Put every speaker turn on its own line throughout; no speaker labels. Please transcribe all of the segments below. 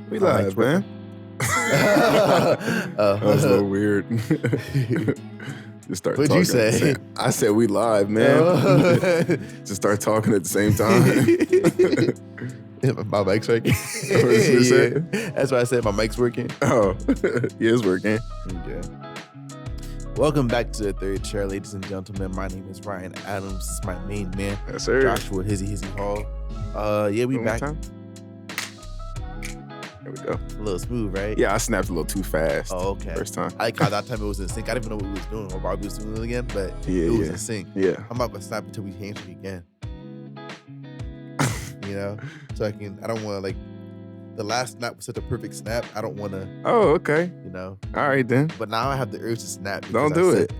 We
My mic's
live, man. That was a little weird. Just start
What'd
talking.
you say?
I said we live, man. Just start talking at the same time.
My mic's working.
What you said?
That's why I said my mic's working.
Oh, yeah, it's working.
Okay. Welcome back to the third chair, ladies and gentlemen. My name is Ryan Adams. This is my main man,
Yes, sir.
Joshua Hizzy Hall. Yeah, we
One more
back.
time. There we go.
A little smooth, right?
Yeah, I snapped a little too fast.
Oh, okay.
First time.
I like how that time it was in sync. I didn't even know what we was doing or why we was doing it again, but
Yeah,
it was
yeah.
in sync.
Yeah.
I'm not gonna snap until we handshake again. You know? So I don't wanna the last snap was such a perfect snap. I don't wanna,
Oh, okay.
you know.
All right, then.
But now I have the urge to snap. because
Don't
I
do
said-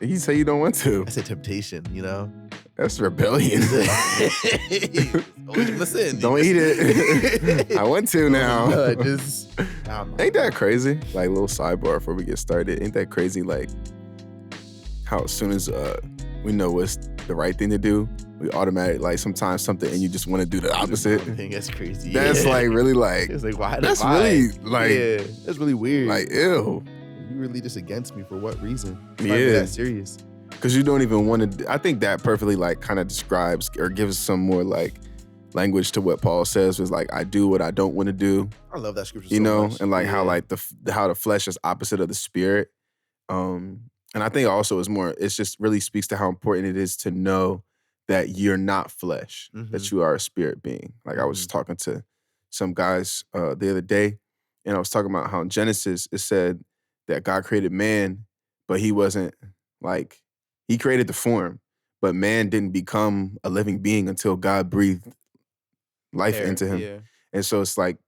it. You say you don't want to.
I said temptation, you know?
That's rebellion.
Always gonna sin.
Don't eat it. I want to now. Ain't that crazy? Like, little sidebar before we get started. Ain't that crazy? Like, how as soon as we know what's the right thing to do, we automatically, like, sometimes something and you just want to do the opposite.
I think that's crazy.
That's
yeah.
like really like,
It's like, why?
that's
why?
really like,
yeah, that's really weird.
like, ew.
You really just against me for what reason? It's not
Yeah.
even that serious.
Because you don't even want to, I think that perfectly like kind of describes or gives some more like language to what Paul says was like, I do what I don't want to do.
I love that scripture
You
so
know,
much.
and like how
Yeah.
like how the flesh is opposite of the spirit. And I think also is more, it just really speaks to how important it is to know that you're not flesh, that you are a spirit being. Like I was just talking to some guys the other day, and I was talking about how in Genesis it said that God created man, but he wasn't like, he created the form, but man didn't become a living being until God breathed life
Air,
into him.
Yeah.
And so it's like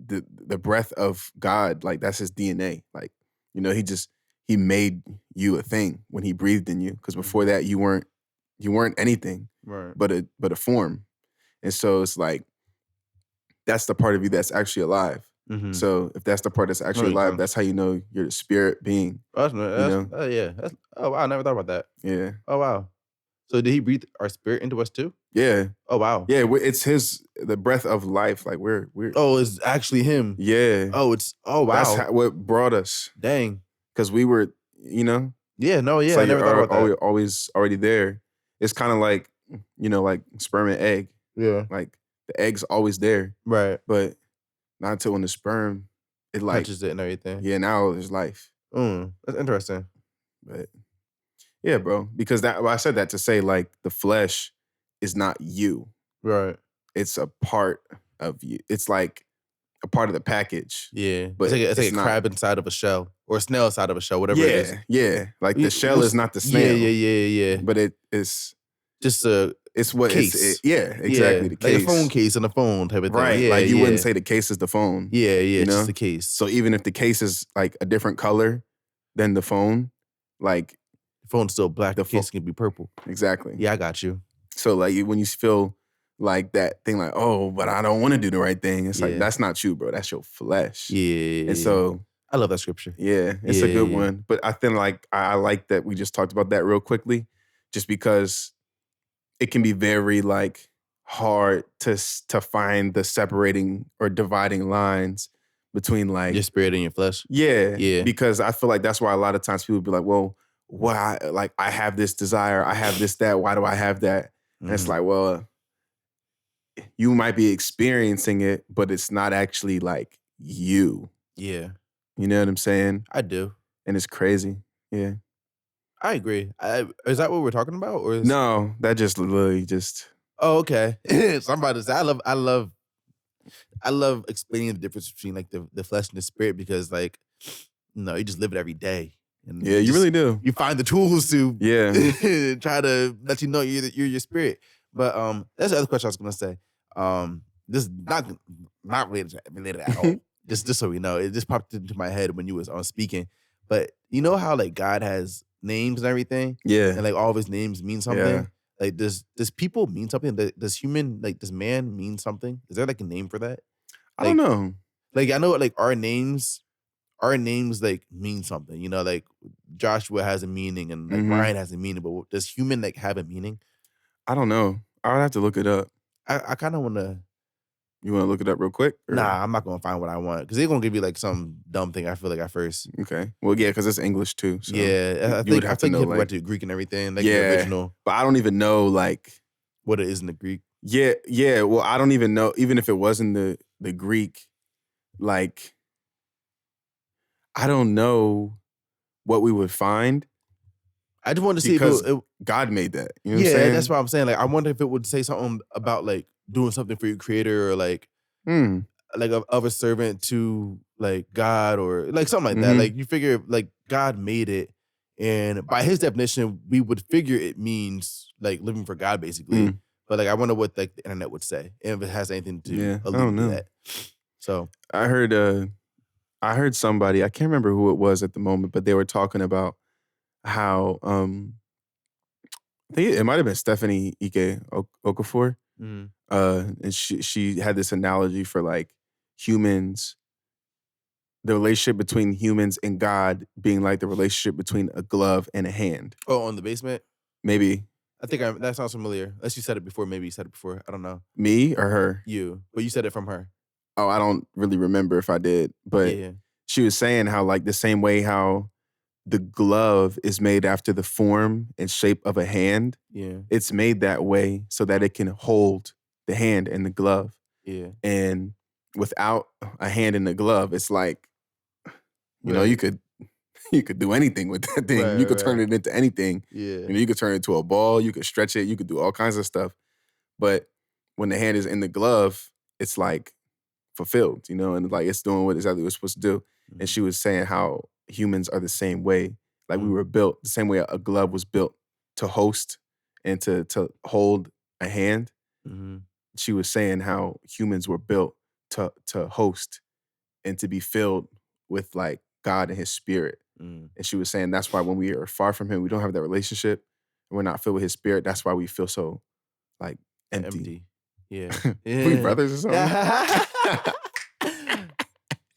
the breath of God, like that's his DNA. Like, you know, he made you a thing when he breathed in you. Because before that you weren't anything
Right.
but a form. And so it's like that's the part of you that's actually alive.
Mm-hmm.
So if that's the part that's actually
Makes
alive,
sense.
that's how you know you're the spirit being.
Yeah. Oh wow, I never thought about that.
Yeah.
Oh wow. So did he breathe our spirit into us too?
Yeah.
Oh wow.
Yeah. It's the breath of life. Like we're
Oh, it's actually him.
yeah.
Oh wow.
That's what brought us.
Dang.
Because we were, you know,
Yeah. No. Yeah.
it's like
I never thought about that.
always already there. It's kind of like, you know, like sperm and egg.
Yeah.
Like the egg's always there,
Right.
but not until when the sperm, it like,
Touches it and everything.
yeah, now there's life.
That's interesting.
But yeah, bro, because I said that to say like the flesh is not you.
Right.
It's a part of you. It's like a part of the package.
Yeah.
But
It's like
it's
a
not.
crab inside of a shell or a snail inside of a shell, whatever it is.
Yeah. Like the shell is not the snail.
Yeah.
But it's
Just a
what
case.
Exactly. The case.
Like a phone case and a phone type of thing.
Right.
Yeah,
like you
yeah.
wouldn't say the case is the phone.
Yeah,
you know?
just a case.
So even if the case is like a different color than the phone, like
The phone's still black.
The
The case can be purple.
exactly.
Yeah, I got you.
So like when you feel like that thing, like, oh, but I don't want to do the right thing. It's like,
Yeah.
that's not you, bro. That's your flesh.
Yeah.
And so,
I love that scripture.
yeah, it's a good
Yeah.
one. But I think like, I like that we just talked about that real quickly, just because it can be very like hard to find the separating or dividing lines between like,
Your spirit and your flesh.
yeah.
Yeah.
Because I feel like that's why a lot of times people be like, well, why? Like I have this desire, I have this, that. Why do I have that? And it's
Mhm.
like, well, you might be experiencing it, but it's not actually like you.
Yeah,
You know what I'm saying?
I do.
And it's crazy. Yeah.
I agree. Is that what we're talking about? Or is
No, that just literally just.
Oh, okay. So I'm about to say I love explaining the difference between like the flesh and the spirit because like you just live it every day. And
Yeah, you
just-
really do.
you find the tools to
Yeah.
try to let you know you're your spirit. But that's the other question I was gonna say. This is not related at all. just so we know, it just popped into my head when you was speaking. But you know how like God has names and everything,
Yeah.
and like all of his names mean something.
Yeah.
Like does people mean something? Does man mean something? Is there like a name for that?
I don't know.
Like I know like our names like mean something. You know, like Joshua has a meaning and like
Mhm.
Ryan has a meaning, but does human like have a meaning?
I don't know. I would have to look it up.
I kind of want to
You want to look it up real quick? Or?
Nah, I'm not gonna find what I want because they're gonna give you like some dumb thing. I feel like at first.
Okay. Well, yeah, because it's English too. So
Yeah, I
you would
think
have to know,
you have to
like,
write the Greek and everything, like the
yeah,
original.
but I don't even know, like,
what it is in the Greek.
Yeah. Well, I don't even know, even if it wasn't the Greek, like, I don't know what we would find.
I just wanted to see
because
if
God made that. You know what I'm
yeah,
saying?
that's what I'm saying. Like, I wonder if it would say something about like doing something for your creator or like of a servant to like God or like something like that. Like you figure like God made it, and by his definition, we would figure it means like living for God basically. But like I wonder what like the internet would say and if it has anything to allude to that. So
I heard somebody, I can't remember who it was at the moment, but they were talking about how I think it might have been Stephanie Ike Okafor. And she had this analogy for like humans, the relationship between humans and God being like the relationship between a glove and a hand.
Oh, on the basement?
Maybe.
I think that sounds familiar. Unless you said it before. Maybe you said it before. I don't know.
Me or her?
You. But you said it from her.
Oh, I don't really remember if I did. But she was saying how like the same way how the glove is made after the form and shape of a hand.
Yeah.
It's made that way so that it can hold the hand and the glove.
Yeah.
And without a hand in the glove, it's like, you know, you could do anything with that thing. You could turn it into anything.
Yeah.
You know, you could turn it into a ball, you could stretch it, you could do all kinds of stuff. But when the hand is in the glove, it's like fulfilled, you know, and like it's doing what exactly it's supposed to do. And she was saying how humans are the same way. Like we were built the same way a glove was built to host and to hold a hand. She was saying how humans were built to host and to be filled with like God and his spirit. And she was saying that's why when we are far from him, we don't have that relationship and we're not filled with his spirit. That's why we feel so like empty.
Yeah.
We brothers or something.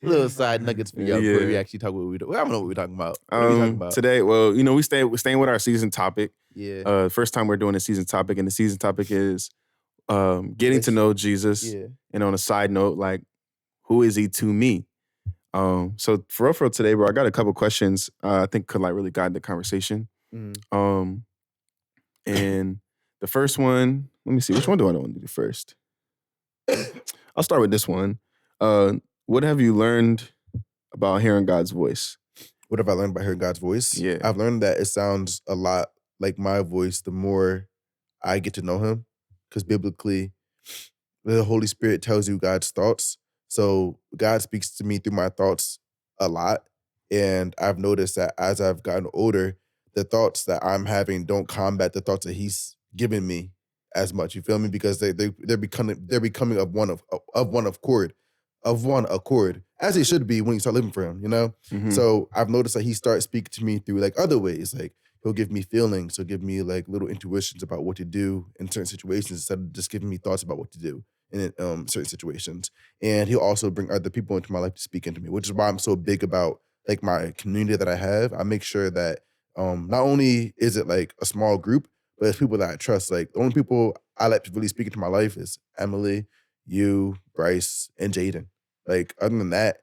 Little side nuggets for y'all before we actually talk what we do. I don't know what we're talking about. What are we talking about?
Today, well, you know, we're staying with our season topic.
Yeah.
First time we're doing a season topic, and the season topic is getting to know Jesus.
Yeah.
And on a side note, like, who is he to me? So for real today, bro, I got a couple questions I think could like really guide the conversation. And the first one, let me see, which one do I want to do first? I'll start with this one. What have you learned about hearing God's voice?
What have I learned about hearing God's voice?
Yeah.
I've learned that it sounds a lot like my voice the more I get to know him. Because biblically, the Holy Spirit tells you God's thoughts. So God speaks to me through my thoughts a lot. And I've noticed that as I've gotten older, the thoughts that I'm having don't combat the thoughts that he's given me as much. You feel me? Because they're becoming of one accord, as they should be when you start living for him, you know? So I've noticed that he starts speaking to me through like other ways. Like he'll give me feelings, he'll give me like little intuitions about what to do in certain situations instead of just giving me thoughts about what to do in certain situations. And he'll also bring other people into my life to speak into me, which is why I'm so big about like my community that I have. I make sure that not only is it like a small group, but it's people that I trust. Like the only people I let really speak into my life is Emily, you, Bryce, and Jaden. Like other than that,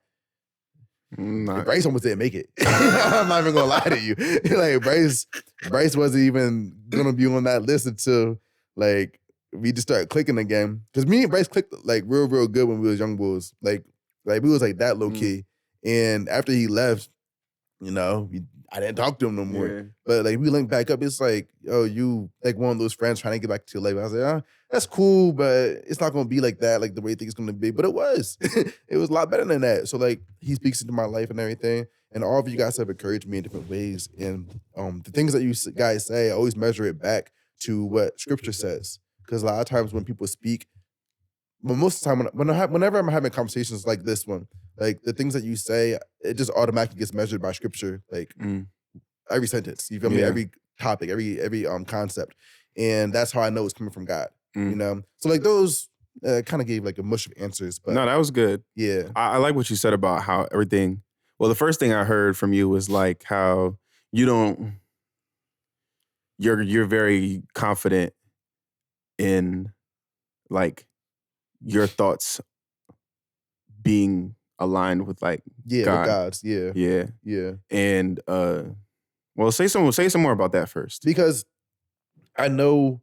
Bryce almost didn't make it. I'm not even gonna lie to you. Like Bryce wasn't even gonna be on that list until like we just started clicking again. Cause me and Bryce clicked like real good when we was young bulls. Like we was like that low key. And after he left, you know, I didn't talk to him no more.
Yeah.
But like we linked back up. It's like, oh, you like one of those friends trying to get back to your life. I was like, that's cool, but it's not gonna be like that, like the way you think it's gonna be. But it was. It was a lot better than that. So like he speaks into my life and everything. And all of you guys have encouraged me in different ways. And the things that you guys say, I always measure it back to what scripture says. Because a lot of times when people speak, but most of the time, whenever I'm having conversations like this one, like the things that you say, it just automatically gets measured by scripture, like every sentence. You feel me? Every topic, every concept, and that's how I know it's coming from God. You know, so like those kind of gave like a mush of answers. But
no, that was good.
Yeah,
I like what you said about how everything. Well, the first thing I heard from you was like how you're very confident in like your thoughts being aligned with like
with
God.
God's. Yeah.
Yeah.
Yeah.
And well, say some more about that first.
Because I know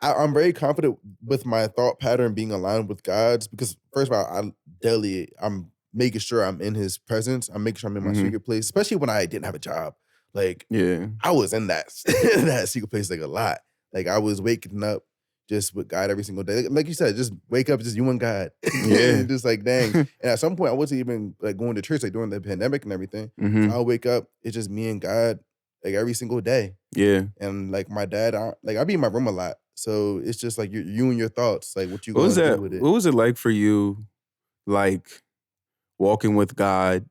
I'm very confident with my thought pattern being aligned with God's, because first of all, I'm making sure I'm in his presence. I'm making sure I'm in my secret place, especially when I didn't have a job. Like,
Yeah.
I was in that that secret place like a lot. Like, I was waking up just with God every single day. Like you said, just wake up, just you and God.
Yeah.
Just like, dang. And at some point, I wasn't even like going to church, like during the pandemic and everything.
Mhm.
So I'll wake up, it's just me and God, like every single day.
Yeah.
And like my dad, I be in my room a lot. So it's just like you and your thoughts, like what you
What was
gonna
that?
do with it.
What was it like for you, like walking with God,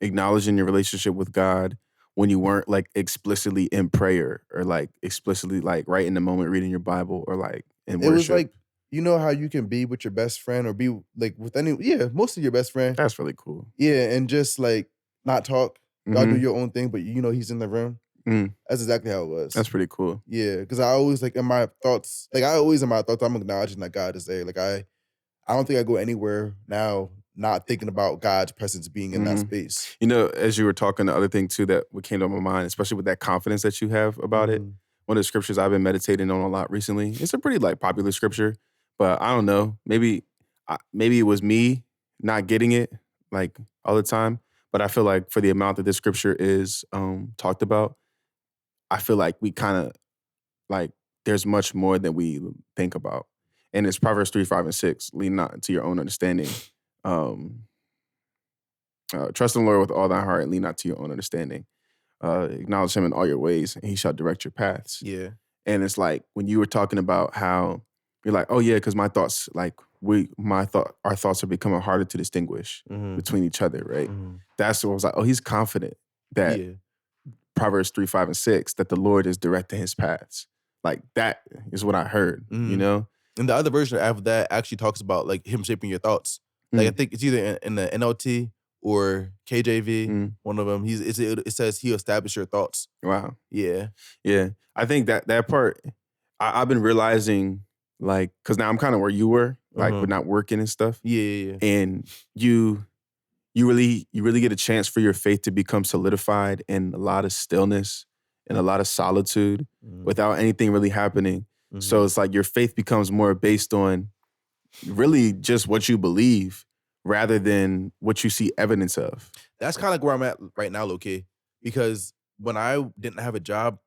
acknowledging your relationship with God when you weren't like explicitly in prayer or like explicitly like right in the moment reading your Bible or like in
It
worship?
was like, you know how you can be with your best friend or be like with mostly your best friend.
That's really cool.
Yeah, and just like not talk. Y'all do
Mhm.
your own thing, but you know he's in the room.
Mm.
That's exactly how it was.
That's pretty cool.
Yeah, because I always like in my thoughts, I'm acknowledging that God is there. Like I don't think I go anywhere now not thinking about God's presence being in that
Mhm.
space.
You know, as you were talking, the other thing too that what came to my mind, especially with that confidence that you have about it,
Mhm.
one of the scriptures I've been meditating on a lot recently. It's a pretty like popular scripture, but I don't know. Maybe it was me not getting it like all the time. But I feel like for the amount that this scripture is talked about, I feel like we kind of like there's much more than we think about. And it's Proverbs 3, 5, and 6. Lean not into your own understanding. Trust in the Lord with all thy heart and lean not to your own understanding. Acknowledge him in all your ways and he shall direct your paths.
Yeah.
And it's like when you were talking about how you're like, oh yeah, because my thoughts, like our thoughts are becoming harder to distinguish between each other, right? That's what I was like, oh, he's confident that Proverbs 3, 5, and 6, that the Lord is directing his paths. Like that is what I heard, you know?
And the other version of that actually talks about like him shaping your thoughts. Like I think it's either in the NLT or KJV, one of them. It says he established your thoughts.
Wow.
Yeah.
Yeah. I think that part, I've been realizing like, cause now I'm kind of where you were, like with not working and stuff.
Yeah.
And you really get a chance for your faith to become solidified in a lot of stillness and a lot of solitude without anything really happening. So it's like your faith becomes more based on really just what you believe rather than what you see evidence of.
That's kind of like where I'm at right now, low-key. Because when I didn't have a job,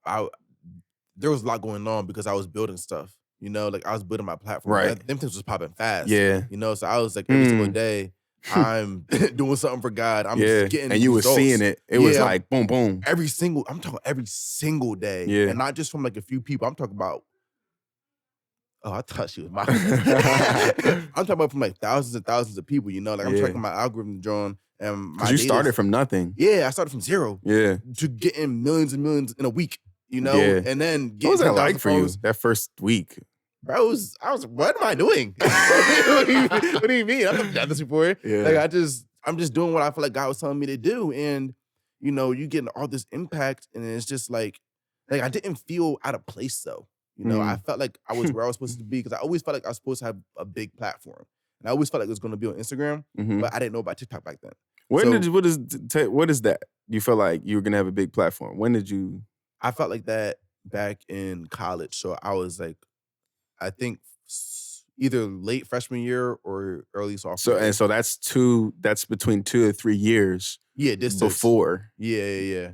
there was a lot going on because I was building stuff. You know, like I was building my platform.
Right.
Them things was popping fast.
Yeah.
You know, so I was like every single day, I'm doing something for God. I'm just getting
and you
results.
were seeing it. It was like boom, boom.
I'm talking every single day.
Yeah.
And not just from like a few people. I'm talking about, oh, I thought she was my I'm talking about from like thousands and thousands of people, you know? Like I'm tracking my algorithm drawn and my
Because you started from nothing.
Yeah, I started from zero.
Yeah.
To getting millions and millions in a week, you know?
Yeah.
And then getting
what was that
10,000
like for you,
followers.
that first week?
Bro, I was, what am I doing? what do you mean? I've never done this before.
Yeah.
Like I'm just doing what I feel like God was telling me to do. And, you know, you getting all this impact and it's just like I didn't feel out of place though. You know, I felt like I was where I was supposed to be because I always felt like I was supposed to have a big platform. And I always felt like it was going to be on Instagram, but I didn't know about TikTok back then.
What is that? You felt like you were going to have a big platform. When did you?
I felt like that back in college. So I was like, I think either late freshman year or early sophomore year.
So that's between 2 or 3 years.
Yeah, distance.
Before.
Yeah.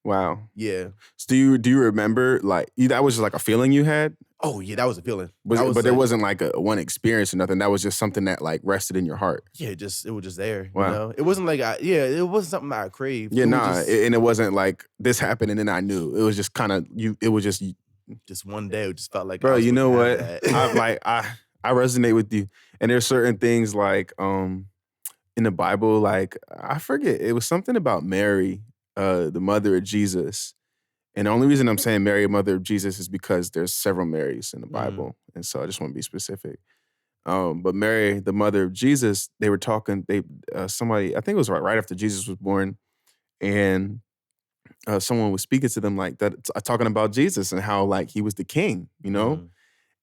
Wow.
Yeah.
So do you remember like that was just like a feeling you had?
Oh yeah, that was a feeling.
But there wasn't like a one experience or nothing. That was just something that like rested in your heart.
Yeah, it was just there.
Wow.
You know? It wasn't like it wasn't something that I craved.
Yeah, and it wasn't like this happened and then I knew. It was just kind of it was
just one day. It just felt like,
bro, you know what? I resonate with you. And there's certain things like in the Bible, like I forget, it was something about Mary, the mother of Jesus. And the only reason I'm saying Mary, mother of Jesus, is because there's several Marys in the Bible. And so I just want to be specific. But Mary, the mother of Jesus, they were talking, somebody, I think it was right after Jesus was born, and someone was speaking to them like that, talking about Jesus and how like he was the king, you know?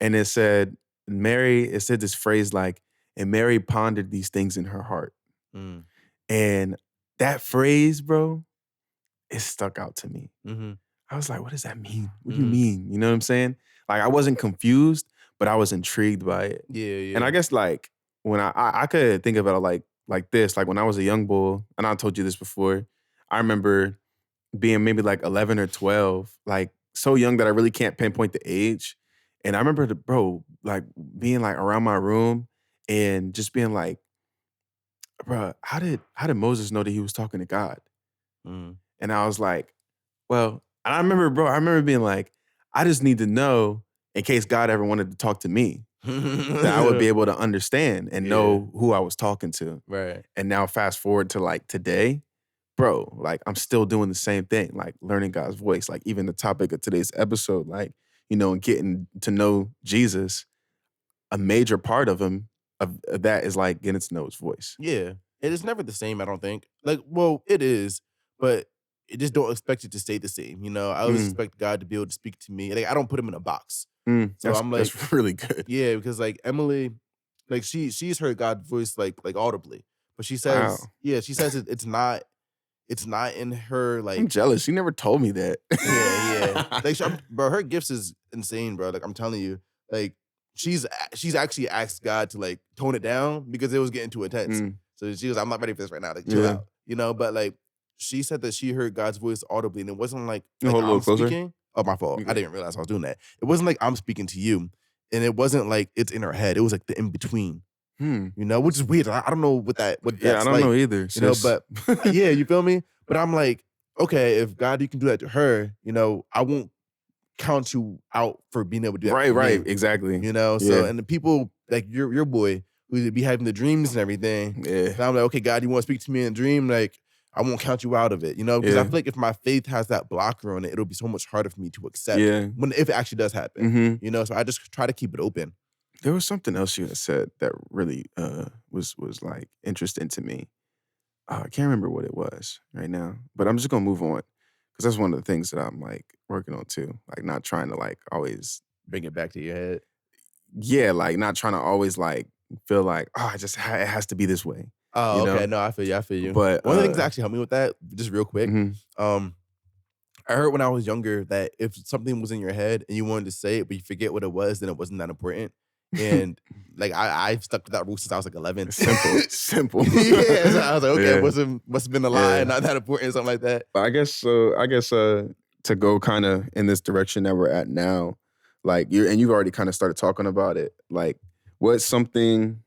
And it said this phrase like, and Mary pondered these things in her heart.
Mm.
And that phrase, bro, it stuck out to me.
Mm-hmm.
I was like, what does that mean? What do you mean? You know what I'm saying? Like, I wasn't confused, but I was intrigued by it.
Yeah.
And I guess like when I could think of it like this, like when I was a young boy, and I told you this before, I remember being maybe like 11 or 12, like so young that I really can't pinpoint the age. And I remember bro, like being like around my room and just being like, bro, how did Moses know that he was talking to God?
Mm.
And I was like, well, and I remember being like, I just need to know in case God ever wanted to talk to me, that I would be able to understand and know who I was talking to.
Right.
And now fast forward to like today, bro, like I'm still doing the same thing, like learning God's voice. Like even the topic of today's episode, like, you know, getting to know Jesus, a major part of that is like getting to know his voice.
Yeah. It is never the same, I don't think. Like, well, it is, but I just don't expect it to stay the same. You know, I always expect God to be able to speak to me. Like, I don't put him in a box. So I'm like,
that's really good.
yeah, because like Emily, like she's heard God's voice like audibly, but she
Wow.
says, she says it's not in her
I'm
like.
jealous. She never told me that.
Yeah. Like, bro, her gifts is insane, bro. Like, I'm telling you, like she's actually asked God to like tone it down because it was getting too intense. So she was, I'm not ready for this right now. Like, chill out, you know. But like, she said that she heard God's voice audibly, and it wasn't like
Hold a little
I'm
closer.
speaking. Oh, my fault.
Okay.
I didn't realize I was doing that. It wasn't like I'm speaking to you, and it wasn't like it's in her head. It was like the in between. You know, which is weird. I don't know what that's
I don't
like,
know either.
You know, but yeah, you feel me? But I'm like, okay, if God, you can do that to her, you know, I won't count you out for being able to do that.
Right, exactly.
You know, so and the people like your boy who be having the dreams and everything.
Yeah.
And I'm like, okay, God, you want to speak to me in a dream? Like, I won't count you out of it, you know, because I feel like if my faith has that blocker on it, it'll be so much harder for me to accept if it actually does happen. You know, so I just try to keep it open.
There was something else you had said that really was like interesting to me. I can't remember what it was right now, but I'm just gonna move on because that's one of the things that I'm like working on too. Like not trying to like always
bring it back to your head.
Yeah, like not trying to always like feel like, oh, it has to be this way.
Oh,
you
okay.
know?
No, I feel you.
But
one of the things that actually helped me with that, just real quick, I heard when I was younger that if something was in your head and you wanted to say it, but you forget what it was, then it wasn't that important. And like I've stuck to that rule since I was like 11.
Simple.
Yeah, so I was like, okay, it must have been a lie, not that important, something like that.
But I guess to go kind of in this direction that we're at now, like you've already kind of started talking about it. Like, what's something?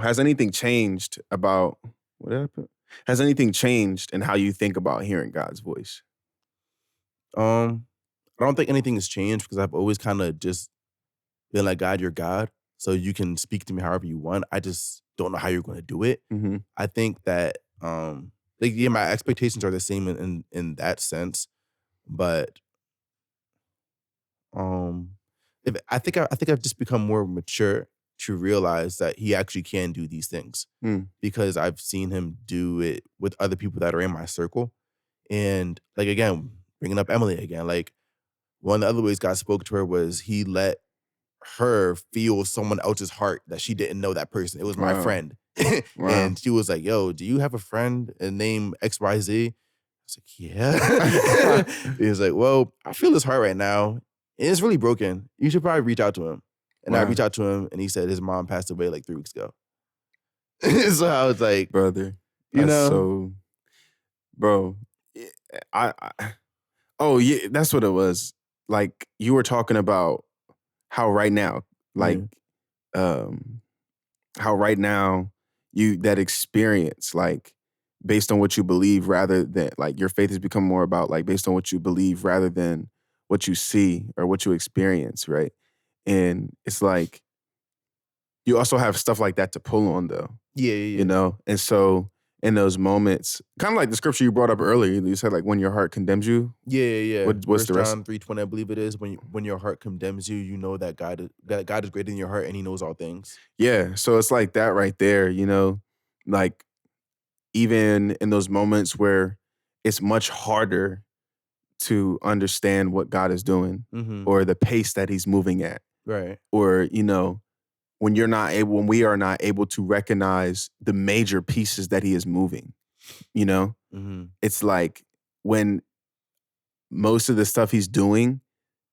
Has anything changed about what did I put? Has anything changed in how you think about hearing God's voice?
I don't think anything has changed because I've always kind of just been like, God, you're God, so you can speak to me however you want. I just don't know how you're going to do it. I think that my expectations are the same in that sense, but I think I've just become more mature to realize that he actually can do these things because I've seen him do it with other people that are in my circle. And like, again, bringing up Emily again, like one of the other ways God spoke to her was he let her feel someone else's heart that she didn't know that person. It was my friend. And she was like, yo, do you have a friend named XYZ? I was like, yeah. He was like, well, I feel his heart right now. And it's really broken. You should probably reach out to him. And I reached out to him and he said his mom passed away like 3 weeks ago. So I was like,
brother,
you know,
so, bro, oh yeah, that's what it was. Like you were talking about how right now, like, how right now that experience, like based on what you believe rather than like your faith has become more about like based on what you believe rather than what you see or what you experience, right? And it's like, you also have stuff like that to pull on though.
Yeah.
You know? And so in those moments, kind of like the scripture you brought up earlier, you said like when your heart condemns you.
Yeah.
What's the rest?
John 3:20, I believe it is. When your heart condemns you, you know that God is greater than your heart and he knows all things.
Yeah. So it's like that right there, you know? Like even in those moments where it's much harder to understand what God is doing or the pace that he's moving at.
Right.
Or, you know, when we are not able to recognize the major pieces that he is moving, you know?
Mm-hmm.
It's like when most of the stuff he's doing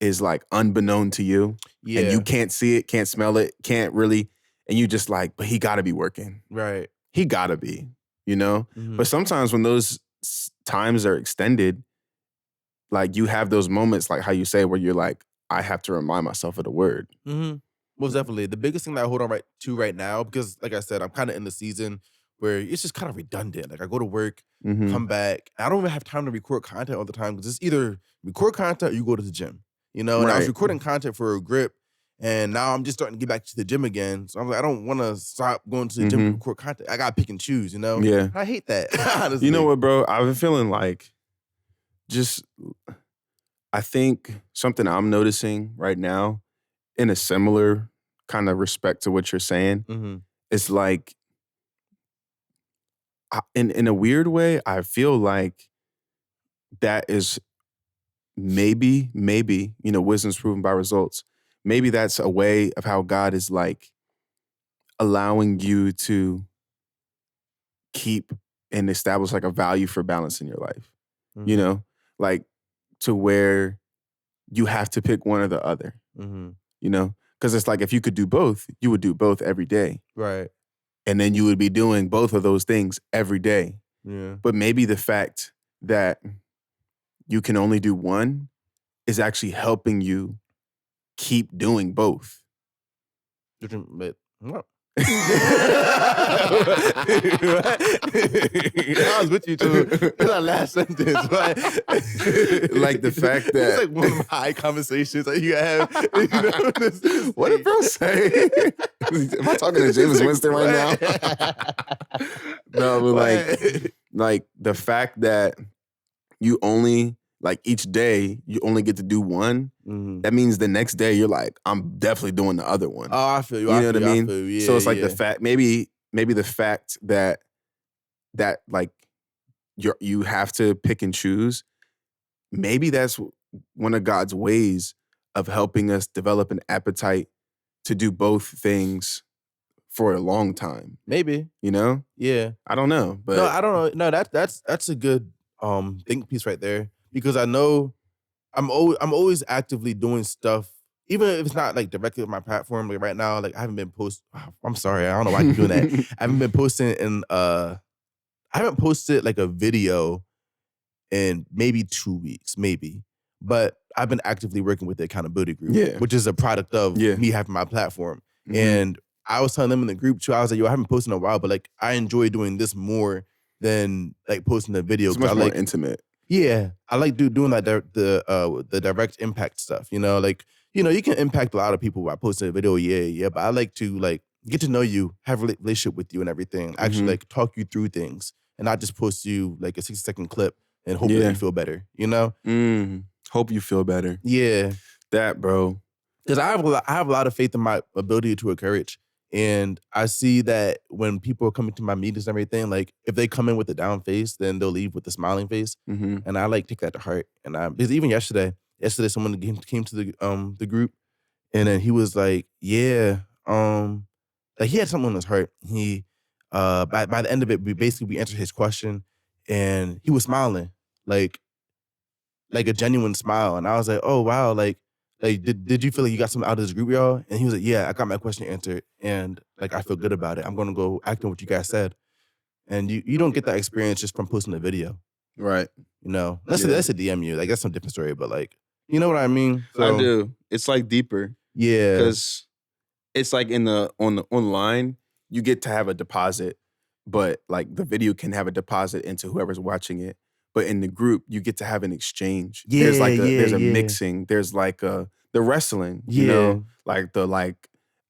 is like unbeknown to you
Yeah.
and you can't see it, can't smell it, can't really, and you just like, but he gotta be working.
Right.
He gotta be, you know?
Mm-hmm.
But sometimes when those times are extended, like you have those moments, like how you say, where you're like, I have to remind myself of the word.
Mm-hmm. Most definitely. The biggest thing that I hold on right now, because like I said, I'm kind of in the season where it's just kind of redundant. Like I go to work,
Mhm.
come back. I don't even have time to record content all the time because it's either record content or you go to the gym. You know, and I was
Right.
recording content for a grip, and now I'm just starting to get back to the gym again. So I'm like, I don't want to stop going to the gym to
Mhm.
record content. I gotta pick and choose. You know,
Yeah.
I hate that. Honestly.
You know what, bro? I've been feeling like I think something I'm noticing right now in a similar kind of respect to what you're saying,
Mm-hmm.
it's like, in a weird way, I feel like that is maybe, you know, wisdom's proven by results. Maybe that's a way of how God is like allowing you to keep and establish like a value for balance in your life, you know, like to where you have to pick one or the other,
Mm-hmm.
you know, because it's like if you could do both, you would do both every day.
Right.
And then you would be doing both of those things every day.
Yeah.
But maybe the fact that you can only do one is actually helping you keep doing both.
But what? I
I
was with you too in that last sentence, but
like the fact that
it's like one of my high conversations that you have. You know,
what did bro say? Am I talking to James Winston right now? No, but like the fact that you only like each day you only get to do one.
Mm-hmm.
That means the next day you're like, I'm definitely doing the other one.
Oh, I feel you.
You know what I mean?
feel you. Yeah,
so it's like
yeah.
the fact, maybe the fact that like you have to pick and choose. Maybe that's one of God's ways of helping us develop an appetite to do both things for a long time.
Maybe.
You know?
Yeah.
I don't know, but
No, I don't know. No, that's a good think piece right there, because I know I'm always actively doing stuff, even if it's not like directly on my platform. Like right now, like I haven't been I'm sorry, I don't know why I keep doing that. I haven't been posting I haven't posted like a video in maybe 2 weeks, maybe. But I've been actively working with the accountability group,
Yeah.
which is a product of
Yeah.
me having my platform.
Mhm.
And I was telling them in the group too, I was like, yo, I haven't posted in a while, but like I enjoy doing this more than like posting the video.
it's
'cause
much
I
more
like,
intimate.
yeah, I like doing like the direct impact stuff. You know, like, you know, you can impact a lot of people by posting a video. Yeah. But I like to like get to know you, have a relationship with you and everything. Actually,
Mhm.
like talk you through things, and not just post you like a 60-second clip and hope that
Yeah.
you feel better. You know?
Hope you feel better.
Yeah,
That, bro.
because I have a lot of faith in my ability to encourage. And I see that when people are coming to my meetings and everything, like if they come in with a down face, then they'll leave with a smiling face.
Mm-hmm.
And I like take that to heart. And because even yesterday someone came to the group, and then he was like, yeah, like he had something on his heart. He by the end of it, we answered his question, and he was smiling like a genuine smile. And I was like, oh wow, like did you feel like you got something out of this group, y'all? And he was like, yeah, I got my question answered, and like I feel good about it. I'm gonna go act on what you guys said. And you don't get that experience just from posting a video.
Right.
You know, let's
Yeah.
say DM you. Like that's some different story, but like, you know what I mean?
I do. It's like deeper
Yeah.
because it's like on the online, you get to have a deposit, but like the video can have a deposit into whoever's watching it. But in the group, you get to have an exchange. There's like there's a mixing. There's like the wrestling. You know, like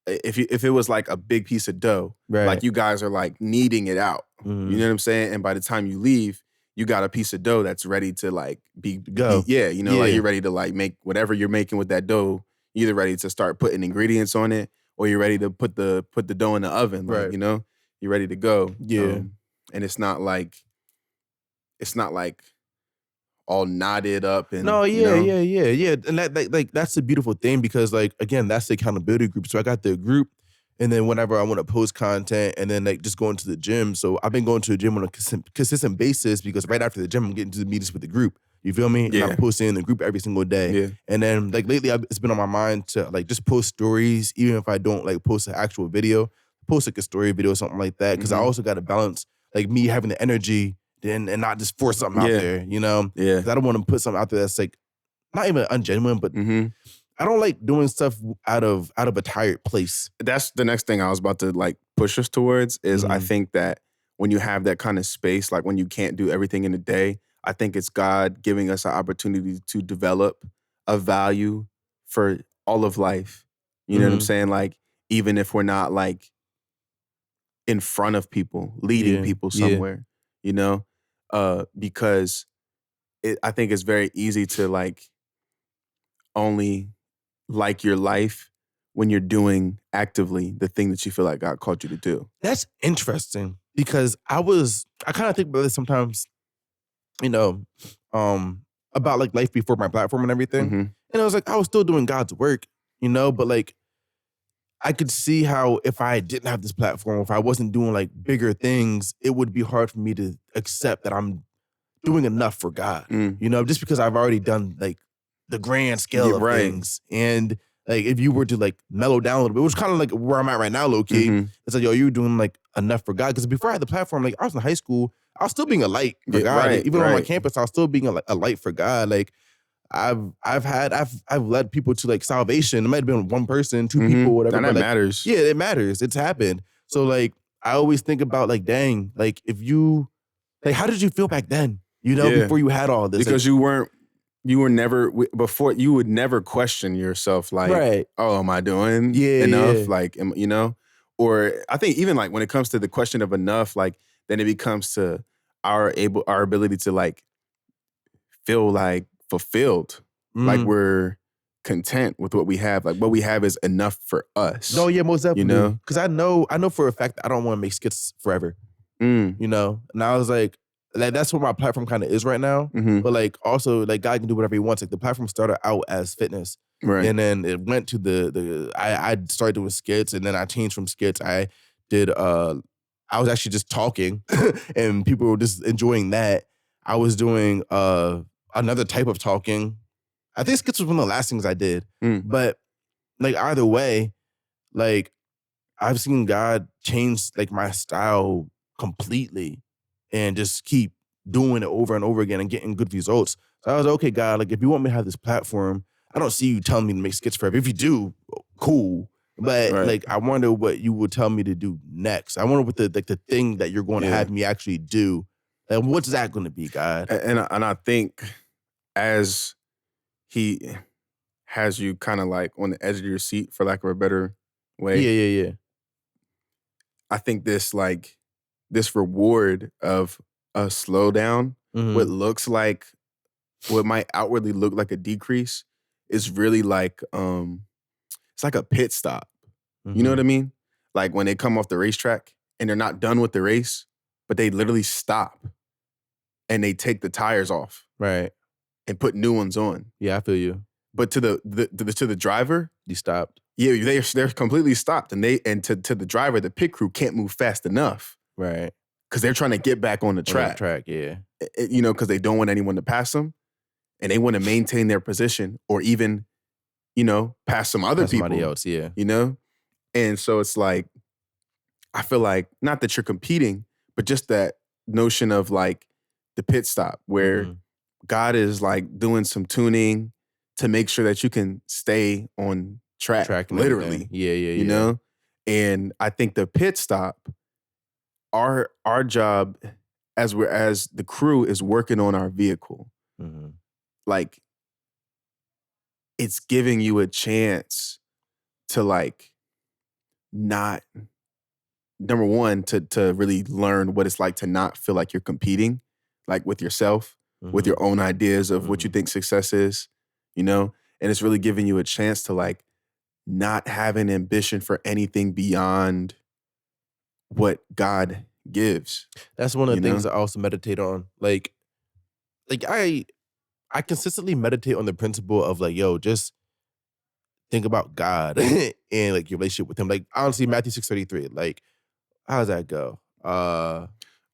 if it was like a big piece of dough,
Right.
like you guys are like kneading it out.
Mhm.
You know what I'm saying? And by the time you leave, you got a piece of dough that's ready to like
Go.
yeah, you know,
Yeah.
like you're ready to like make whatever you're making with that dough. You're either ready to start putting ingredients on it, or you're ready to put the dough in the oven. Like,
Right.
you know, you're ready to go.
Yeah.
And it's not like all knotted up and
No,
you know?
yeah. And that that's a beautiful thing, because like again, that's the accountability group. So I got the group, and then whenever I want to post content, and then like just going to the gym. So I've been going to the gym on a consistent basis because right after the gym, I'm getting to the meetings with the group. You feel me?
Yeah.
And I'm posting in the group every single day.
Yeah.
And then like lately, it's been on my mind to like just post stories, even if I don't like post an actual video, post like a story video or something like that. Because I also got to balance like me having the energy and not just force something out there, you know?
Yeah.
'Cause I don't want to put something out there that's like not even ungenuine, but I don't like doing stuff out of a tired place.
That's the next thing I was about to like push us towards is I think that when you have that kind of space, like when you can't do everything in a day, I think it's God giving us an opportunity to develop a value for all of life. You know what I'm saying? Like, even if we're not like in front of people, leading people somewhere, you know? Because I think it's very easy to like only like your life when you're doing actively the thing that you feel like God called you to do.
That's interesting because I kind of think about this sometimes, you know, about like life before my platform and everything. And I was like, I was still doing God's work, you know, but like I could see how if I didn't have this platform, if I wasn't doing like bigger things, it would be hard for me to accept that I'm doing enough for God, you know, just because I've already done like the grand scale of things. And like, if you were to like mellow down a little bit, which kind of like where I'm at right now, low key, it's like, yo, you're doing like enough for God. Because before I had the platform, like I was in high school, I was still being a light for God. Even on my campus, I was still being a light for God. Like I've led people to like salvation. It might have been one person, two people, whatever.
And that
like,
matters.
Yeah, it matters. It's happened. So like, I always think about like, dang, like if you, like, how did you feel back then? You know, before you had all this,
because like, you were never before. You would never question yourself, like, "Oh, am I doing enough?"
Yeah.
Like, you know, or I think even like when it comes to the question of enough, like then it becomes to our ability to like feel like fulfilled, like we're content with what we have. Like what we have is enough for us.
No, yeah, most definitely.
You know,
because I know for a fact that I don't want to make skits forever. You know, and I was like that's what my platform kind of is right now. But like also like God can do whatever he wants. Like the platform started out as fitness. And then it went to I started doing skits, and then I changed from skits. I did I was actually just talking and people were just enjoying that. I was doing another type of talking. I think skits was one of the last things I did. But like either way, like I've seen God change like my style completely and just keep doing it over and over again and getting good results. So I was like, okay, God, like if you want me to have this platform, I don't see you telling me to make skits forever. If you do, cool. But like I wonder what you would tell me to do next. I wonder what the thing that you're going to have me actually do. And what's that going to be, God?
And I think as he has you kind of like on the edge of your seat, for lack of a better way.
Yeah.
I think this reward of a slowdown, what might outwardly look like a decrease, is really like it's like a pit stop. You know what I mean? Like when they come off the racetrack and they're not done with the race, but they literally stop and they take the tires off,
right,
and put new ones on.
Yeah, I feel you.
But to the driver,
you stopped.
Yeah, they're completely stopped, and to the driver, the pit crew can't move fast enough,
right?
Because they're trying to get back on the track.
Yeah.
You know, because they don't want anyone to pass them, and they want to maintain their position, or even, you know, pass some other people,
somebody else. Yeah,
you know, and so it's like, I feel like not that you're competing, but just that notion of like the pit stop where God is like doing some tuning to make sure that you can stay on track literally.
Yeah.
You know? And I think the pit stop, our job as the crew is working on our vehicle. Like it's giving you a chance to like not, number one, to really learn what it's like to not feel like you're competing, like with yourself, with your own ideas of what you think success is, you know? And it's really giving you a chance to like not have an ambition for anything beyond what God gives.
That's one of the things I also meditate on. Like I consistently meditate on the principle of like, yo, just think about God and like your relationship with him. Like honestly, Matthew 6:33. Like, how does that go?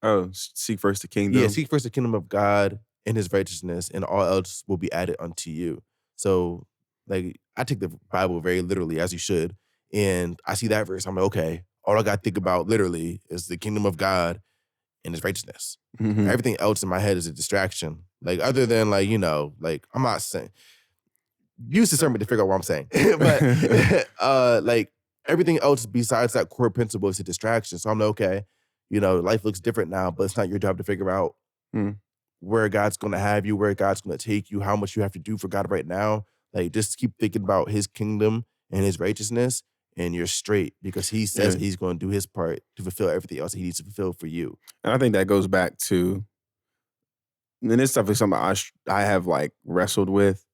Oh, seek first the
Yeah,
kingdom.
seek first the kingdom of God and his righteousness, and all else will be added unto you. So, like, I take the Bible very literally, as you should. And I see that verse. I'm like, okay, all I got to think about literally is the kingdom of God and his righteousness.
Mhm.
Everything else in my head is a distraction. Like, other than, like, you know, like, I'm not saying, use discernment to figure out what I'm saying. But, like, everything else besides that core principle is a distraction. So I'm like, okay, you know, life looks different now, but it's not your job to figure out
Mm.
where God's going to have you, where God's going to take you, how much you have to do for God right now. Like, just keep thinking about his kingdom and his righteousness, and you're straight because he says
Yeah.
he's going to do his part to fulfill everything else he needs to fulfill for you.
And I think that goes back to, and this stuff is something I have like wrestled with,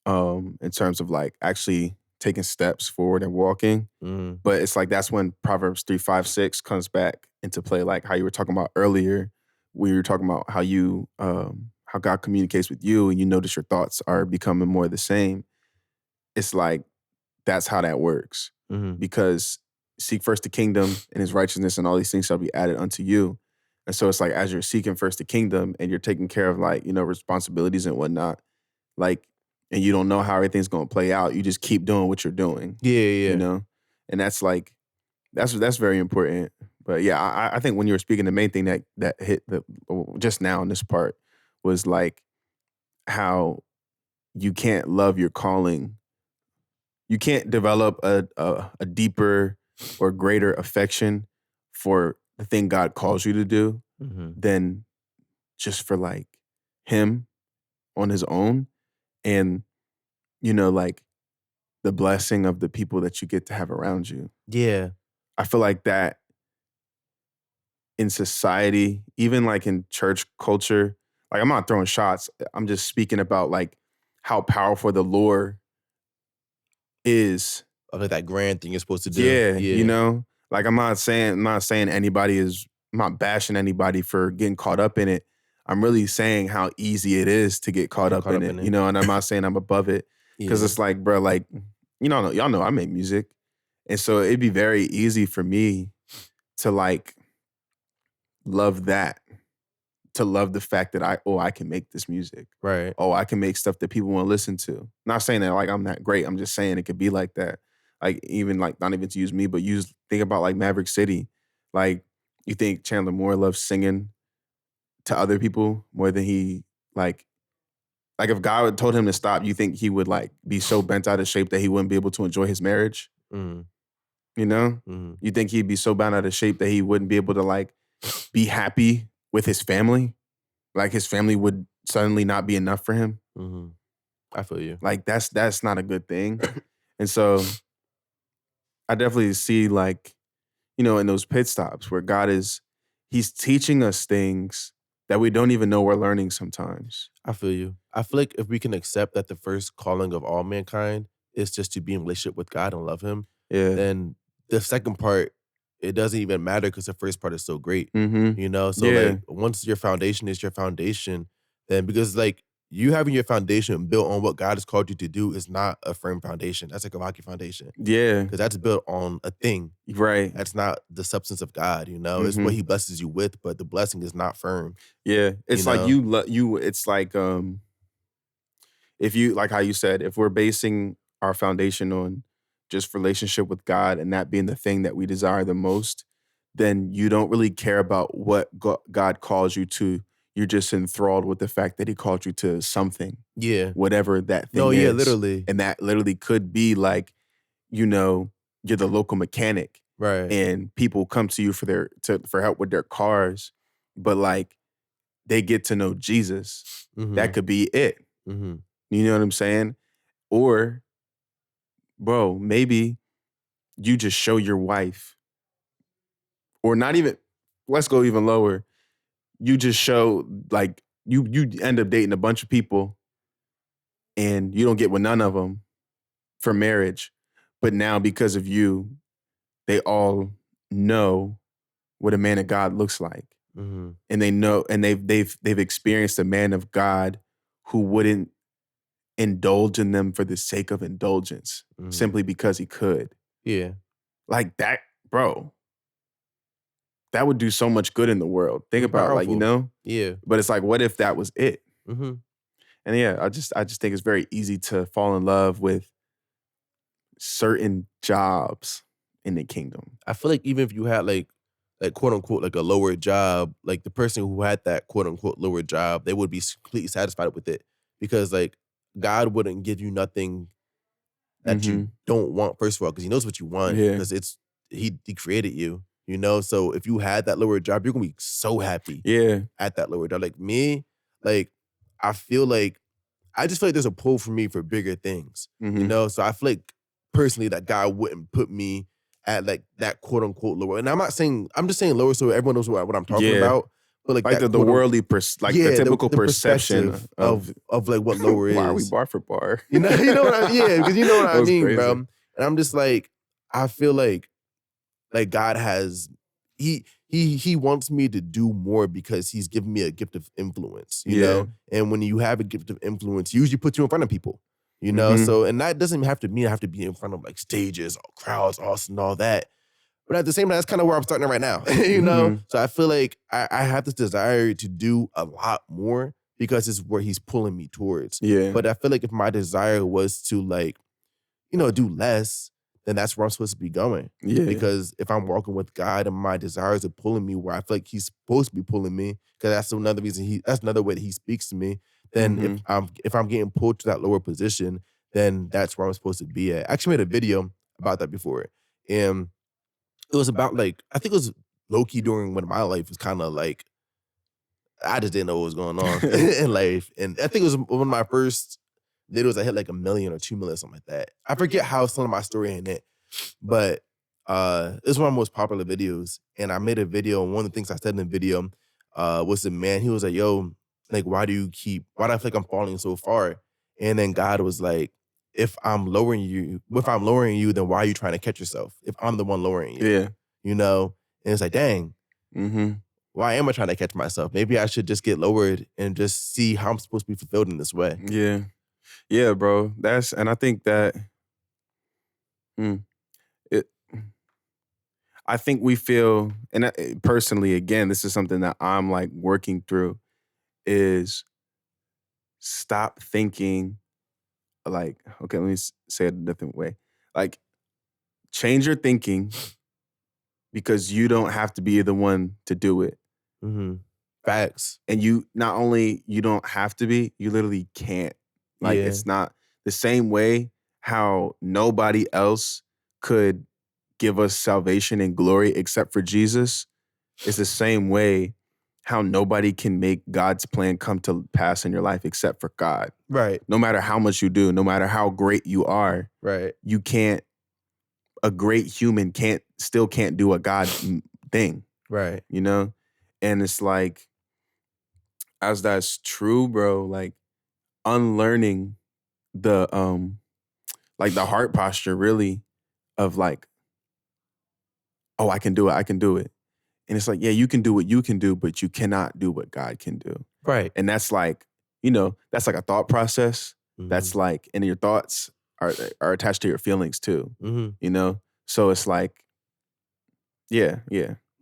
in terms of like actually taking steps forward and walking.
Mm,
But it's like that's when Proverbs 3:5-6 comes back into play, like how you were talking about earlier. We were talking about how you how God communicates with you and you notice your thoughts are becoming more the same. It's like that's how that works.
mm,
Because seek first the kingdom and his righteousness and all these things shall be added unto you. And so it's like as you're seeking first the kingdom and you're taking care of like, responsibilities and whatnot, like, and you don't know how everything's gonna play out, you just keep doing what you're doing,
yeah, yeah,
you
yeah.
know? And that's like that's very important. But yeah, I think when you were speaking, the main thing that hit the just now in this part was like how you can't love your calling. You can't develop a deeper or greater affection for the thing God calls you to do
Mm-hmm.
than just for like him on his own. And like the blessing of the people that you get to have around you.
Yeah.
I feel like that in society, even like in church culture, like I'm not throwing shots. I'm just speaking about like how powerful the lore is.
Of like that grand thing you're supposed to do.
Yeah,
Yeah.
like I'm not saying I'm not bashing anybody for getting caught up in it. I'm really saying how easy it is to get caught
Get
up
caught
in
up
it,
in it.
and I'm not saying I'm above it because
Yeah.
it's like, bro, like, y'all know I make music. And so it'd be very easy for me to like love that, to love the fact that I can make this music.
Right.
Oh, I can make stuff that people want to listen to. Not saying that like I'm that great. I'm just saying it could be like that. Like even like not even to use me, but think about like Maverick City. Like you think Chandler Moore loves singing to other people more than he like if God told him to stop, you think he would like be so bent out of shape that he wouldn't be able to enjoy his marriage?
Mm,
You know?
mm,
You think he'd be so bent out of shape that he wouldn't be able to like be happy with his family? Like his family would suddenly not be enough for him?
mm. I feel you.
Like that's not a good thing. And so I definitely see like, in those pit stops where he's teaching us things that we don't even know we're learning sometimes.
I feel you. I feel like if we can accept that the first calling of all mankind is just to be in relationship with God and love him,
Yeah.
then the second part, it doesn't even matter because the first part is so great.
Mm-hmm.
You know? So
Yeah.
like once your foundation is your foundation, then because like you having your foundation built on what God has called you to do is not a firm foundation. That's like a rocky foundation.
Yeah.
Because that's built on a thing.
Right.
That's not the substance of God, you know? It's
Mm-hmm.
what he blesses you with, but the blessing is not firm.
Yeah. It's
You
like
know?
it's like if you like how you said, if we're basing our foundation on just relationship with God and that being the thing that we desire the most, then you don't really care about what God calls you to. You're just enthralled with the fact that he called you to something,
Yeah.
whatever that thing
No, yeah,
is.
literally.
And that literally could be like, you're the local mechanic
Right.
and people come to you for help with their cars, but like they get to know Jesus. That
Mhm.
could be it.
Mhm.
You know what I'm saying? Or, bro, maybe you just show your wife, or not even, let's go even lower. You just show, like, you end up dating a bunch of people and you don't get with none of them for marriage. But now because of you, they all know what a man of God looks like.
Mhm.
And they know, and they've experienced a man of God who wouldn't indulge in them for the sake of indulgence, simply because he could.
Yeah.
Like that, bro. That would do so much good in the world. Think about like, you know?
Yeah.
But it's like, what if that was it? And yeah, I just think it's very easy to fall in love with certain jobs in the kingdom.
I feel like even if you had like quote unquote like a lower job, like the person who had that quote unquote lower job, they would be completely satisfied with it, because like God wouldn't give you nothing that you don't want, first of all, because he knows what you want, because it's he created you, you know? So if you had that lower job, you're gonna be so happy at that lower job. Like me, like I just feel like there's a pull for me for bigger things, you know? So I feel like personally that God wouldn't put me at like that quote unquote lower. And I'm just saying lower so everyone knows what I'm talking about. But like
the worldly, the typical perception of
like what lower is.
Why are we bar for bar?
You know what I mean? Yeah, because you know what I mean, bro. And I'm just like, I feel like God has, he wants me to do more because he's given me a gift of influence, you know? And when you have a gift of influence, he usually puts you in front of people, you know? So, and that doesn't have to mean I have to be in front of like stages, crowds, and all that. But at the same time, that's kind of where I'm starting right now, you know? So I feel like I have this desire to do a lot more because it's where he's pulling me towards.
Yeah.
But I feel like if my desire was to like, you know, do less, then that's where I'm supposed to be going.
Yeah.
Because if I'm walking with God and my desires are pulling me where I feel like he's supposed to be pulling me, because that's another reason that's another way that he speaks to me, then if I'm getting pulled to that lower position, then that's where I'm supposed to be at. I actually made a video about that before. And it was about like, I think it was low-key during when my life was kind of like, I just didn't know what was going on in life. And I think it was one of my first videos I hit like 1 million or 2 million, something like that. I forget how some of my story in it, but it's one of my most popular videos. And I made a video, and one of the things I said in the video was the man, he was like, yo, like, why do I feel like I'm falling so far? And then God was like, if I'm lowering you, then why are you trying to catch yourself? If I'm the one lowering you.
Yeah.
You know? And it's like, dang. Why am I trying to catch myself? Maybe I should just get lowered and just see how I'm supposed to be fulfilled in this way.
Yeah. Yeah, bro. And I think that I think we feel, and personally, again, this is something that I'm like working through, is stop thinking like, okay, let me say it a different way. Like, change your thinking because you don't have to be the one to do it.
Facts.
And you don't have to be, you literally can't. Like, it's not the same way how nobody else could give us salvation and glory except for Jesus. It's the same way how nobody can make God's plan come to pass in your life except for God.
Right.
No matter how much you do, no matter how great you are,
right,
you can't, a great human still can't do a God thing.
Right.
You know? And it's like, as that's true, bro, like unlearning the heart posture really of like, oh, I can do it. And it's like, yeah, you can do what you can do, but you cannot do what God can do.
Right.
And that's like, you know, that's like a thought process. That's like, and your thoughts are attached to your feelings too. You know? So it's like, yeah.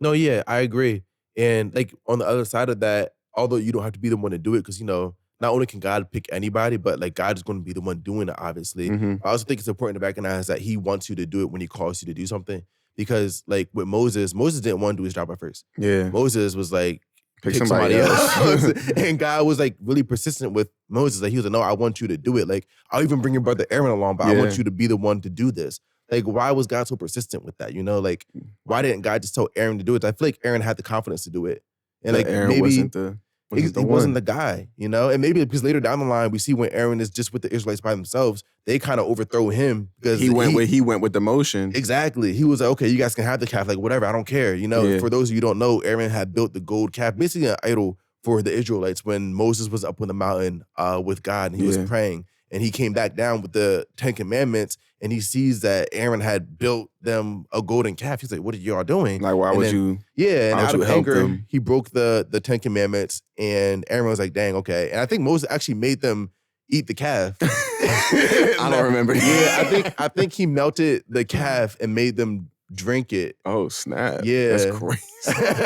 No, yeah, I agree. And like on the other side of that, although you don't have to be the one to do it, because, you know, not only can God pick anybody, but like God is going to be the one doing it, obviously. I also think it's important to recognize that he wants you to do it when he calls you to do something. Because like with Moses didn't want to do his job at first.
Yeah.
Moses was like, pick somebody else. And God was like really persistent with Moses. Like he was like, no, I want you to do it. Like, I'll even bring your brother Aaron along, but I want you to be the one to do this. Like, why was God so persistent with that? You know, like, why didn't God just tell Aaron to do it? I feel like Aaron had the confidence to do it. And like
Aaron
maybe
he
wasn't the guy, you know? And maybe because later down the line, we see when Aaron is just with the Israelites by themselves, they kind of overthrow him because
he went with the motion.
Exactly. He was like, okay, you guys can have the calf, like whatever, I don't care. You know, for those of you who don't know, Aaron had built the gold calf, basically an idol for the Israelites when Moses was up on the mountain with God and he was praying. And he came back down with the 10 Commandments and he sees that Aaron had built them a golden calf. He's like, what are y'all doing?
Like, why would you?
Yeah, and out of anger,
them?
he broke the 10 Commandments and Aaron was like, dang, okay. And I think Moses actually made them eat the calf.
I don't remember.
Yeah, I think he melted the calf and made them drink it.
Oh snap!
Yeah.
That's crazy.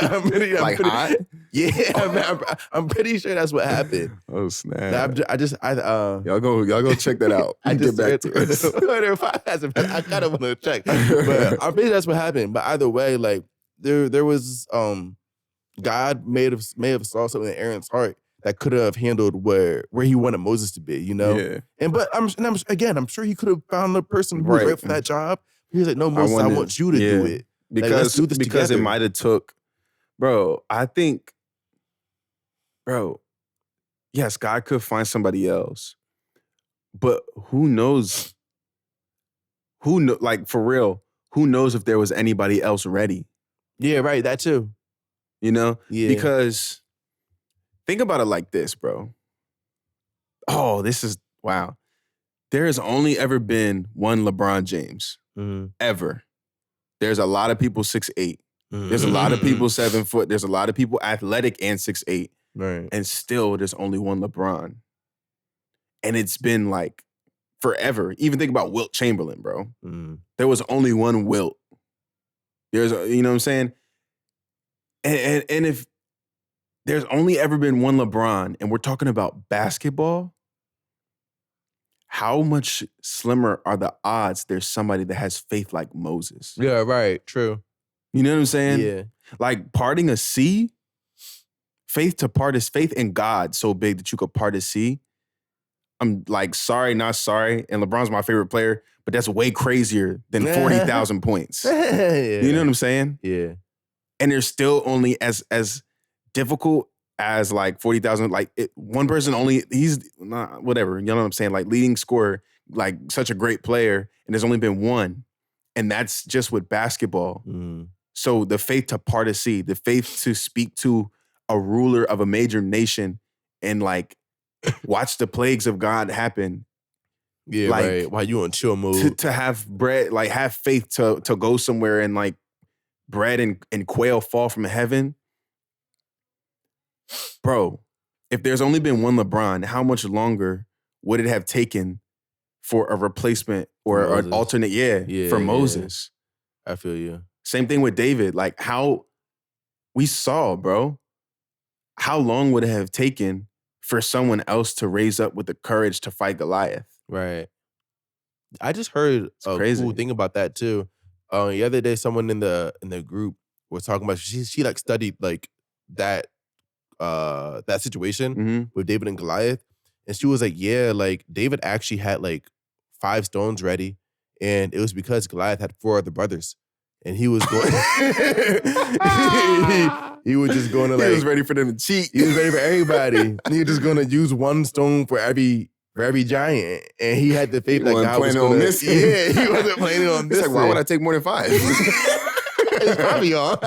I'm pretty,
hot?
Yeah, I'm pretty sure that's what happened.
Oh snap!
Y'all
go check that out.
I just
get back to us.
I kind of want to check, but I'm pretty sure that's what happened. But either way, like there was God may have saw something in Aaron's heart that could have handled where he wanted Moses to be, you know.
Yeah.
But I'm sure he could have found the person who was right for that job. He was like, no, Moses, I want you to do it
because
do this
because
together.
it might have took, bro. I think, bro. Yes, God could find somebody else, but who knows? Like for real, who knows if there was anybody else ready?
Yeah, right. That too.
You know?
Yeah.
Because think about it like this, bro. Oh, this is wow. There has only ever been one LeBron James. Ever. There's a lot of people 6'8". There's a lot of people 7 foot. There's a lot of people athletic and 6'8".
Right.
And still there's only one LeBron. And it's been like forever. Even think about Wilt Chamberlain, bro. There was only one Wilt. You know what I'm saying? And if there's only ever been one LeBron and we're talking about basketball, how much slimmer are the odds there's somebody that has faith like Moses?
Yeah, right. True.
You know what I'm saying?
Yeah.
Like parting a sea, faith to part is faith in God so big that you could part a sea. I'm like, sorry, not sorry. And LeBron's my favorite player, but that's way crazier than 40,000 points.
Yeah.
You know what I'm saying?
Yeah.
And they're still only as difficult as like 40,000, like one person only, he's not, whatever, you know what I'm saying? Like leading scorer, like such a great player, and there's only been one. And that's just with basketball. So the faith to part a sea, the faith to speak to a ruler of a major nation and like watch the plagues of God happen.
Yeah,
like,
right. While you on chill mode.
To have bread, like have faith to go somewhere and like bread and quail fall from heaven. Bro, if there's only been one LeBron, how much longer would it have taken for a replacement or an alternate? For Moses.
I feel you.
Same thing with David. Like how we saw, bro, how long would it have taken for someone else to raise up with the courage to fight Goliath?
Right. I just heard a cool thing about that too. The other day, someone in the group was talking about she like studied like that situation with David and Goliath, and she was like, yeah, like David actually had like 5 stones ready, and it was because Goliath had 4 other brothers, and he was going. he was just going to like.
He was ready for them to cheat.
He was ready for everybody. He was just going to use one stone for every giant, and he had the faith that God was going to. Yeah, he wasn't planning on this.
He's like, why would I take more than 5?
It's probably on.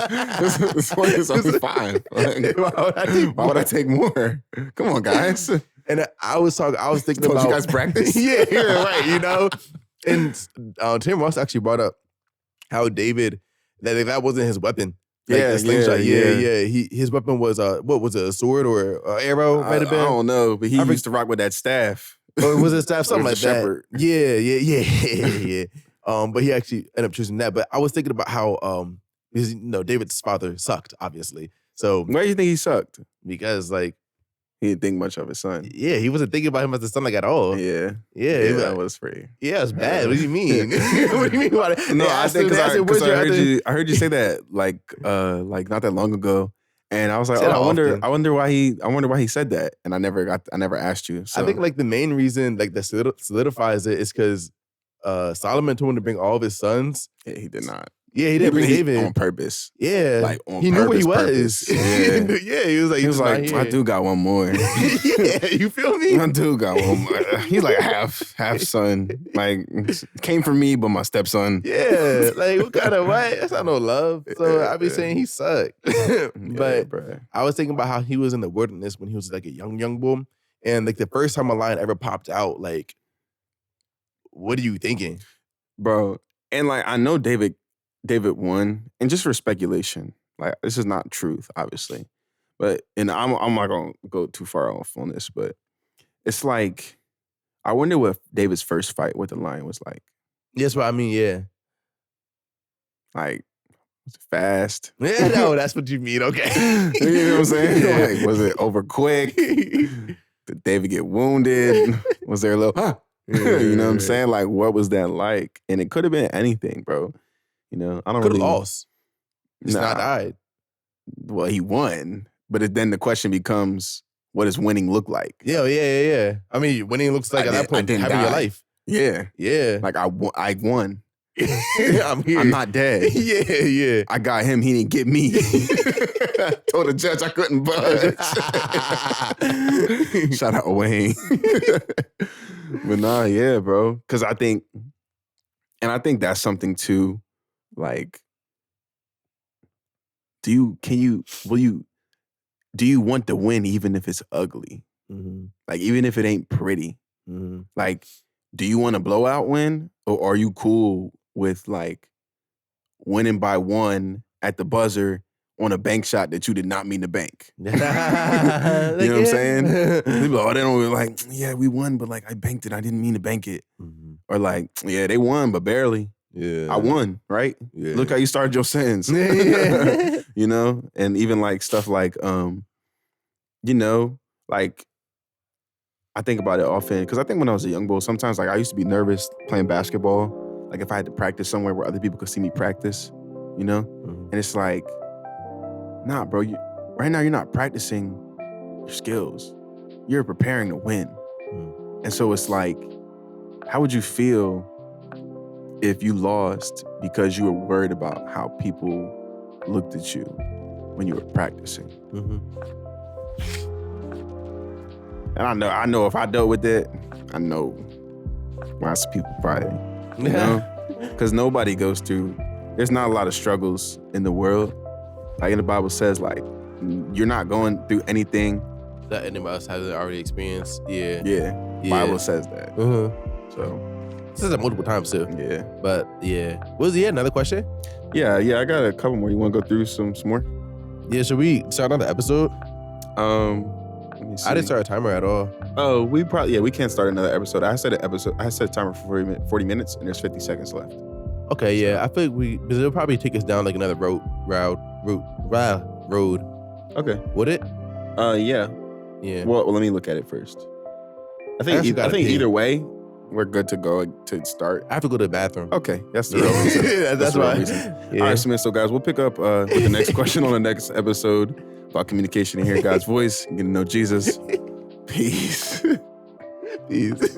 This one is only 5. Like, why would I take more? Come on, guys.
And I was thinking about
you guys practice.
yeah, right. You know, and Tim Ross actually brought up how David that wasn't his weapon. Like
yeah.
His weapon was what was it, a sword or an arrow? Might have been.
I don't know, but he used to rock with that staff.
Or was it staff? Something like
shepherd.
That. Yeah. But he actually ended up choosing that. But I was thinking about how because David's father sucked, obviously. So
why do you think he sucked?
Because like
he didn't think much of his son.
Yeah, he wasn't thinking about him as a son like at all.
Yeah,
that
was free.
Yeah, it's bad. What do you mean? What do you mean about it?
No, I think because I heard you say that like not that long ago, and I was like, I wonder why he said that, and I never asked you. So.
I think like the main reason like that solidifies it is because Solomon told him to bring all of his sons.
Yeah, he did not.
Yeah, he didn't bring David
on purpose.
Yeah,
like on
he
purpose,
knew where he was.
Yeah,
he was like,
I do got one more.
Yeah, you feel me?
I do got one more. He's like half son. Like came from me, but my stepson.
Yeah, like what kind of what? That's not no love. So I be saying he sucked. But I was thinking about how he was in the wilderness when he was like a young boy, and like the first time a lion ever popped out, like, what are you thinking,
bro? And like I know David won, and just for speculation, like this is not truth, obviously, but I'm not gonna go too far off on this, but it's like I wonder what David's first fight with the lion was like.
That's what I mean. Yeah.
Like, was it fast?
Yeah, no, that's what you mean. Okay.
You know what I'm saying?
Yeah.
Like, was it over quick? Did David get wounded? Was there a little, you know what I'm saying? Like, what was that like? And it could have been anything, bro. You know, I don't
Could have
really.
lost. He's not died.
Well, he won. But then the question becomes, what does winning look like?
Yeah. I mean, winning looks like at that point having your life.
Yeah.
Yeah.
Like, I won.
I'm here.
I'm not dead.
Yeah.
I got him. He didn't get me. Told the judge I couldn't budge. Shout out Wayne. But nah, yeah, bro. Because I think that's something too. Like, do you want to win even if it's ugly?
Mm-hmm.
Like, even if it ain't pretty.
Mm-hmm.
Like, do you want a blowout win, or are you cool with like winning by 1 at the buzzer on a bank shot that you did not mean to bank? You know what I'm saying? People, they don't really like, yeah, we won, but like I banked it. I didn't mean to bank it.
Mm-hmm.
Or like, yeah, they won, but barely.
Yeah.
I won, right?
Yeah.
Look how you started your sentence. You know? And even like stuff like, you know, like I think about it often, because I think when I was a young boy, sometimes like I used to be nervous playing basketball. Like if I had to practice somewhere where other people could see me practice, you know?
Mm-hmm.
And it's like, nah, bro, right now you're not practicing your skills. You're preparing to win.
Mm-hmm.
And so it's like, how would you feel if you lost because you were worried about how people looked at you when you were practicing?
Mm-hmm.
And I know if I dealt with that, I know lots of people probably, you know? Because nobody goes through, there's not a lot of struggles in the world. Like in the Bible says, like, you're not going through anything
that anybody else hasn't already experienced. Yeah.
Bible says that.
Uh-huh.
So
it says that multiple times too.
Yeah.
But yeah. Another question?
Yeah, I got a couple more. You want to go through some more?
Yeah, should we start another episode?
Let me see.
I didn't start a timer at all.
Oh, we can't start another episode. I set a timer for 40 minutes and there's 50 seconds left.
Okay, yeah. I think because it'll probably take us down like another road.
Okay.
Would it?
Yeah.
Yeah.
Well, let me look at it first. I think either way, we're good to go to start.
I have to go to the bathroom.
Okay, that's the real reason.
That's
the real
why.
reason.
Yeah.
All right, so guys, we'll pick up with the next question on the next episode about communication and hearing God's voice, getting to know Jesus. Peace.
Peace.